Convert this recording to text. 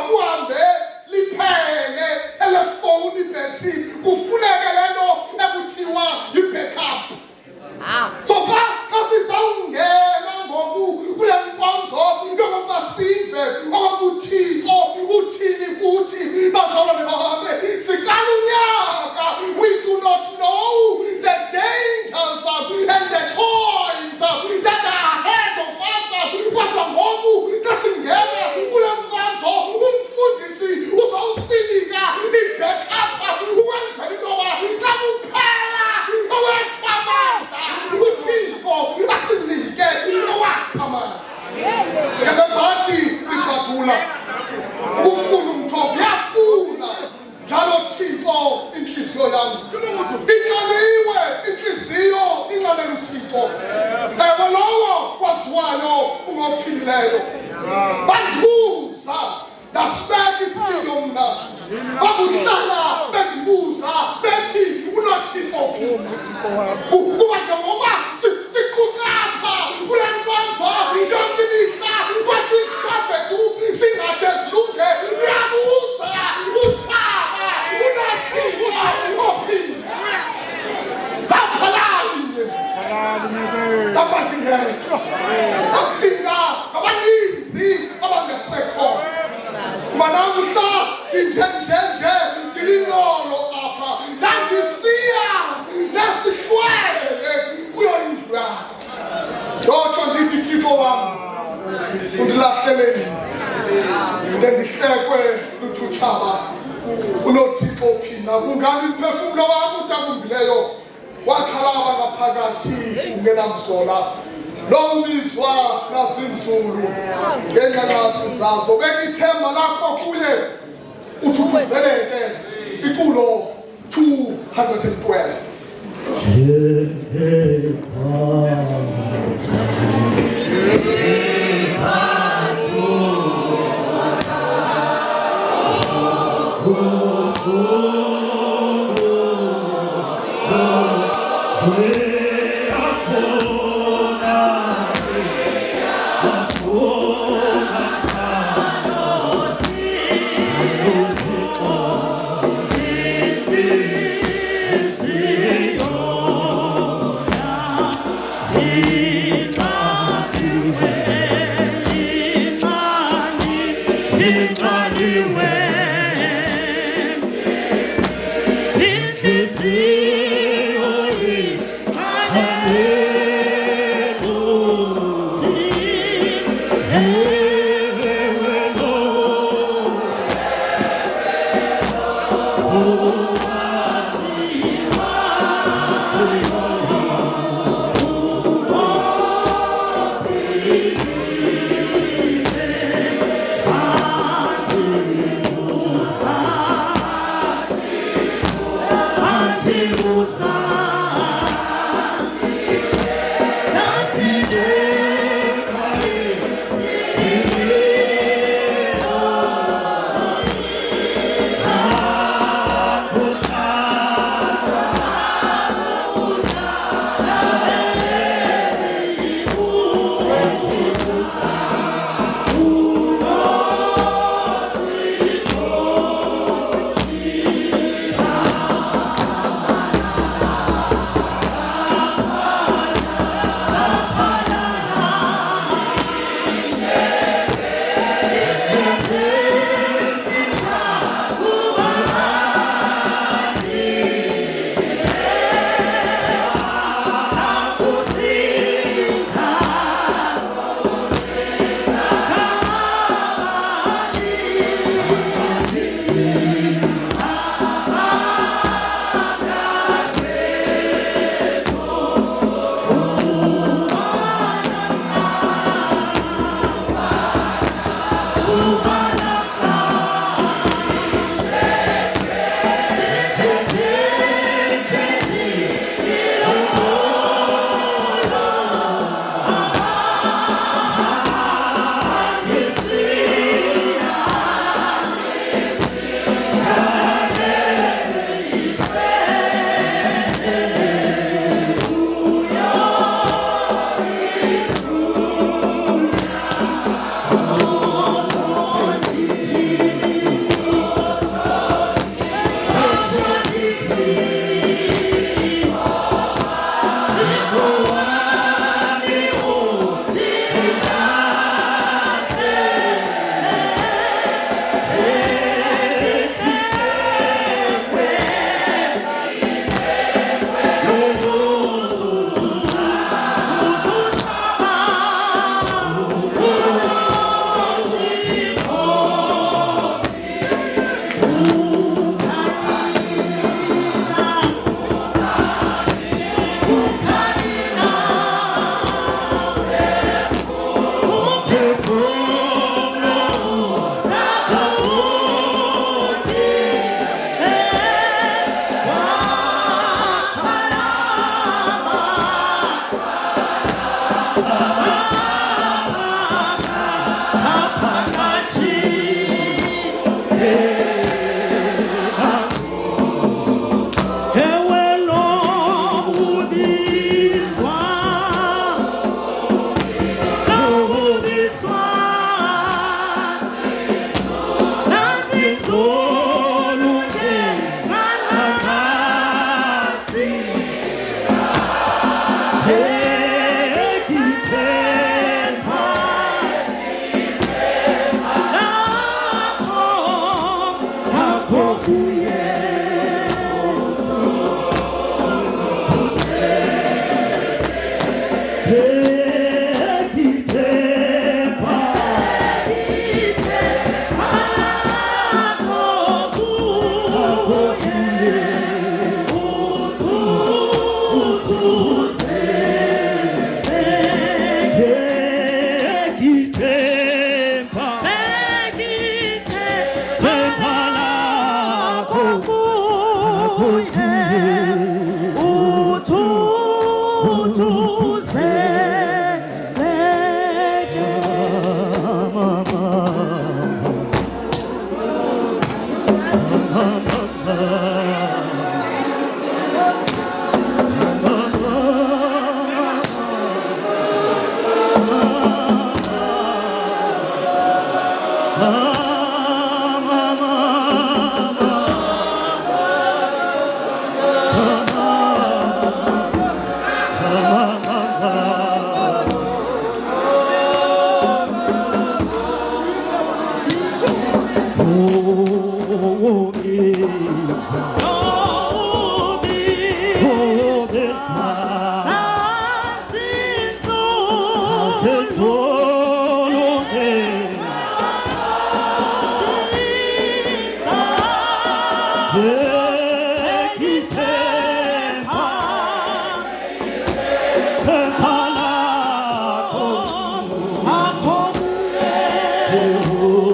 kuhambe liphele elefoni ibhetri kufuneke le nto ekuthiwa yi-backup. So xa sizawungena ngoku kule nkonzo yokokuba sive okokuthixo uthini kuthi bazalwane bahambe siqala unyaka. We do not know the dangers and the toils that are ahead of us. Kodwa ngoku xa singena kule nkonzo umfundisi uzawusinika i-backup ukwenzela into yoba xa kuphela owethamandla uthixo asinike owakhamandla. Ngebebathi sibhadula ufuna umthobo yafuna njalo thixo inhliziyo yami iqaliwe inhliziyo inqalela uthixo. Ewe lowo kwaziwayo ungophilileyo bandibuza ndasibeka isiyo mna bakuhlala bendibuza bethi unothixo kuba njengoba siqukapha kule nkonzo yonke imihla kwasisifafethu singade zilunge uyabuza uthaba unothixo ophila zaphalali abadingeka aphinda abaninzi abangesekho manamuhla ndinjenjenje ndililolo apha ndandisiya nesihlwele kuyo indlu yakho ndotsho ndithi thixo wam undilahleleni ndendihlekwe luthutshaba unothixo phina kungani mphefumlo wam udakumbileyo wakhalaba ngaphakathi ungenamzola lomizwa nasinzulu ngenqanqasi zazo bekithemba lakho kuye uthuthuzeleke iculo 212. Oh